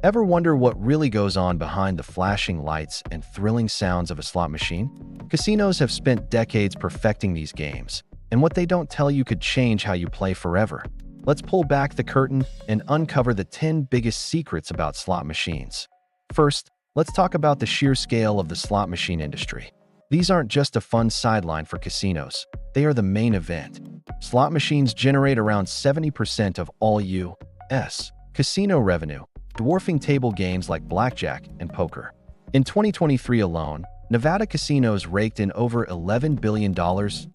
Ever wonder what really goes on behind the flashing lights and thrilling sounds of a slot machine? Casinos have spent decades perfecting these games, and what they don't tell you could change how you play forever. Let's pull back the curtain and uncover the 10 biggest secrets about slot machines. First, let's talk about the sheer scale of the slot machine industry. These aren't just a fun sideline for casinos, they are the main event. Slot machines generate around 70% of all U.S. casino revenue, dwarfing table games like blackjack and poker. In 2023 alone, Nevada casinos raked in over $11 billion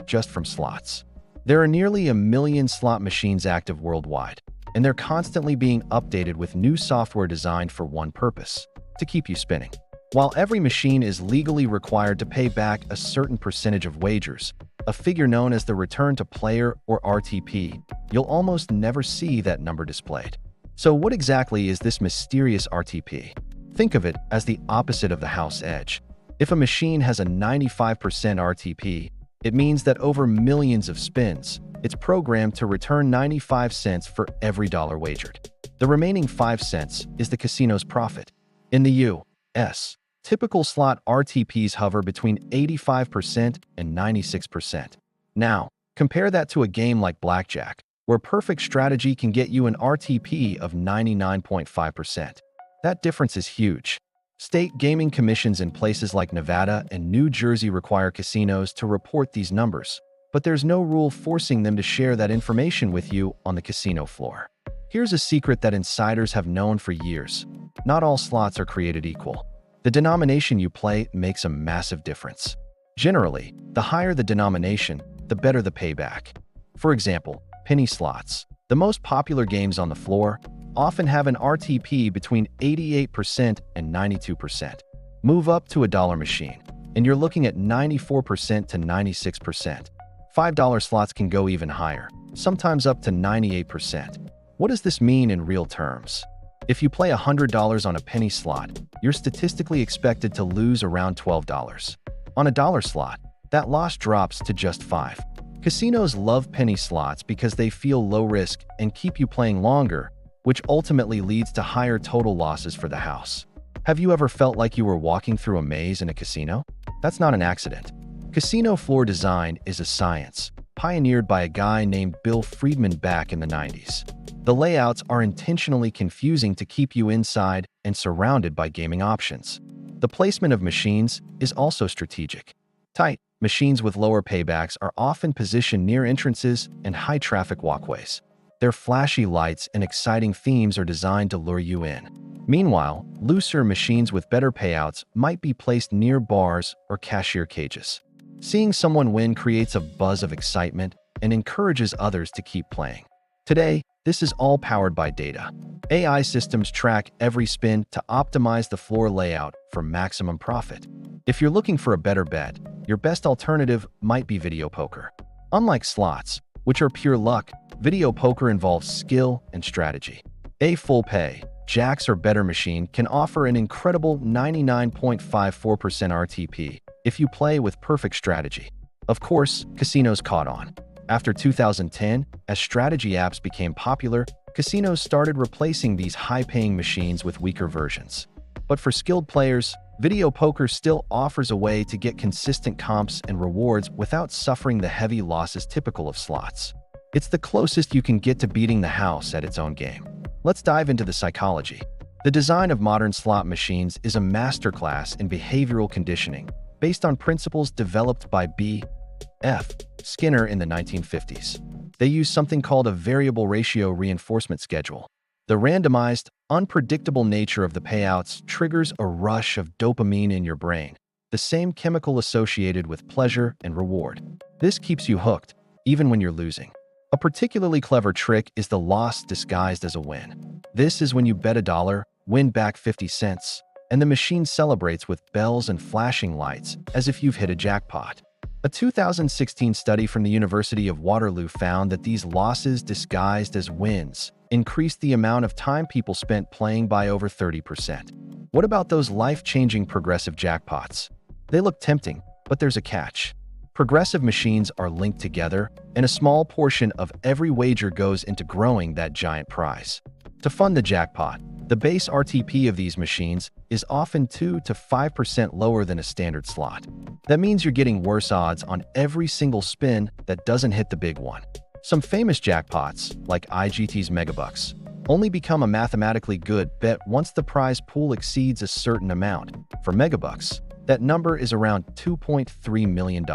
just from slots. There are nearly 1 million slot machines active worldwide, and they're constantly being updated with new software designed for one purpose: to keep you spinning. While every machine is legally required to pay back a certain percentage of wagers, a figure known as the return to player or RTP, you'll almost never see that number displayed. So what exactly is this mysterious RTP? Think of it as the opposite of the house edge. If a machine has a 95% RTP, it means that over millions of spins, it's programmed to return 95 cents for every dollar wagered. The remaining 5 cents is the casino's profit. In the U.S., typical slot RTPs hover between 85% and 96%. Now, compare that to a game like blackjack, where perfect strategy can get you an RTP of 99.5%. That difference is huge. State gaming commissions in places like Nevada and New Jersey require casinos to report these numbers, but there's no rule forcing them to share that information with you on the casino floor. Here's a secret that insiders have known for years: not all slots are created equal. The denomination you play makes a massive difference. Generally, the higher the denomination, the better the payback. For example, penny slots, the most popular games on the floor, often have an RTP between 88% and 92%. Move up to a dollar machine, and you're looking at 94% to 96%. $5 slots can go even higher, sometimes up to 98%. What does this mean in real terms? If you play $100 on a penny slot, you're statistically expected to lose around $12. On a dollar slot, that loss drops to just $5. Casinos love penny slots because they feel low risk and keep you playing longer, which ultimately leads to higher total losses for the house. Have you ever felt like you were walking through a maze in a casino? That's not an accident. Casino floor design is a science, pioneered by a guy named Bill Friedman back in the 90s. The layouts are intentionally confusing to keep you inside and surrounded by gaming options. The placement of machines is also strategic. Tight machines with lower paybacks are often positioned near entrances and high-traffic walkways. Their flashy lights and exciting themes are designed to lure you in. Meanwhile, looser machines with better payouts might be placed near bars or cashier cages. Seeing someone win creates a buzz of excitement and encourages others to keep playing. Today, this is all powered by data. AI systems track every spin to optimize the floor layout for maximum profit. If you're looking for a better bet, your best alternative might be video poker. Unlike slots, which are pure luck, video poker involves skill and strategy. A full pay, jacks or better machine can offer an incredible 99.54% RTP if you play with perfect strategy. Of course, casinos caught on. After 2010, as strategy apps became popular, casinos started replacing these high-paying machines with weaker versions. But for skilled players, video poker still offers a way to get consistent comps and rewards without suffering the heavy losses typical of slots. It's the closest you can get to beating the house at its own game. Let's dive into the psychology. The design of modern slot machines is a masterclass in behavioral conditioning, based on principles developed by B.F. Skinner in the 1950s. They use something called a variable ratio reinforcement schedule. The randomized, unpredictable nature of the payouts triggers a rush of dopamine in your brain, the same chemical associated with pleasure and reward. This keeps you hooked, even when you're losing. A particularly clever trick is the loss disguised as a win. This is when you bet $1, win back 50 cents, and the machine celebrates with bells and flashing lights as if you've hit a jackpot. A 2016 study from the University of Waterloo found that these losses disguised as wins increased the amount of time people spent playing by over 30%. What about those life-changing progressive jackpots? They look tempting, but there's a catch. Progressive machines are linked together, and a small portion of every wager goes into growing that giant prize. To fund the jackpot, the base RTP of these machines is often 2 to 5% lower than a standard slot. That means you're getting worse odds on every single spin that doesn't hit the big one. Some famous jackpots, like IGT's Megabucks, only become a mathematically good bet once the prize pool exceeds a certain amount. For Megabucks, that number is around $2.3 million.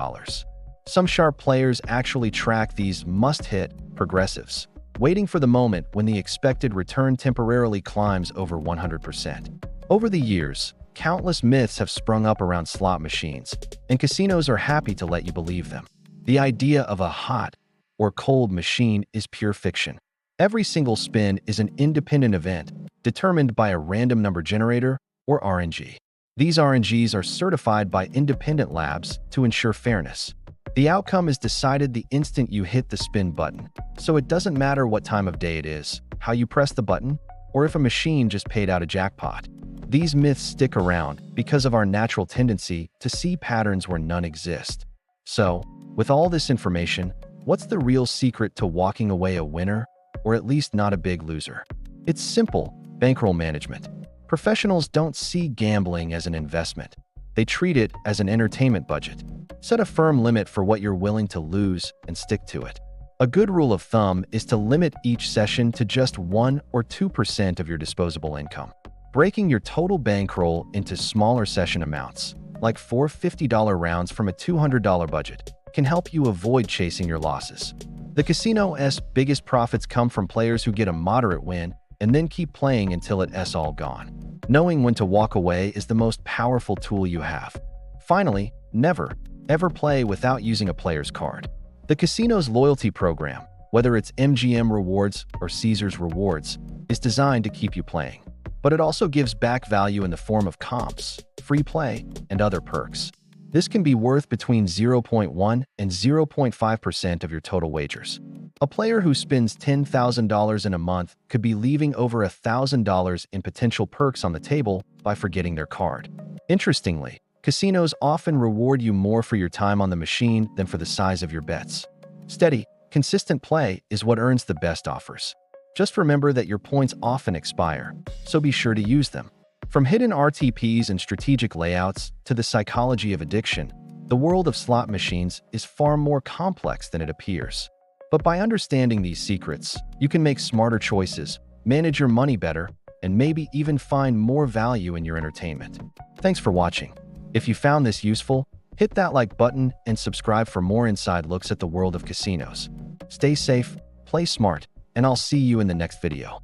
Some sharp players actually track these must-hit progressives, waiting for the moment when the expected return temporarily climbs over 100%. Over the years, countless myths have sprung up around slot machines, and casinos are happy to let you believe them. The idea of a hot or cold machine is pure fiction. Every single spin is an independent event, determined by a random number generator or RNG. These RNGs are certified by independent labs to ensure fairness. The outcome is decided the instant you hit the spin button, so it doesn't matter what time of day it is, how you press the button, or if a machine just paid out a jackpot. These myths stick around because of our natural tendency to see patterns where none exist. So, with all this information, what's the real secret to walking away a winner, or at least not a big loser? It's simple: bankroll management. Professionals don't see gambling as an investment. They treat it as an entertainment budget. Set a firm limit for what you're willing to lose and stick to it. A good rule of thumb is to limit each session to just 1 or 2% of your disposable income. Breaking your total bankroll into smaller session amounts, like 4 $50 rounds from a $200 budget, can help you avoid chasing your losses. The casino's biggest profits come from players who get a moderate win and then keep playing until it's all gone. Knowing when to walk away is the most powerful tool you have. Finally, never, ever play without using a player's card. The casino's loyalty program, whether it's MGM Rewards or Caesars Rewards, is designed to keep you playing. But it also gives back value in the form of comps, free play, and other perks. This can be worth between 0.1 and 0.5% of your total wagers. A player who spends $10,000 in a month could be leaving over $1,000 in potential perks on the table by forgetting their card. Interestingly, casinos often reward you more for your time on the machine than for the size of your bets. Steady, consistent play is what earns the best offers. Just remember that your points often expire, so be sure to use them. From hidden RTPs and strategic layouts to the psychology of addiction, the world of slot machines is far more complex than it appears. But by understanding these secrets, you can make smarter choices, manage your money better, and maybe even find more value in your entertainment. Thanks for watching. If you found this useful, hit that like button and subscribe for more inside looks at the world of casinos. Stay safe, play smart, and I'll see you in the next video.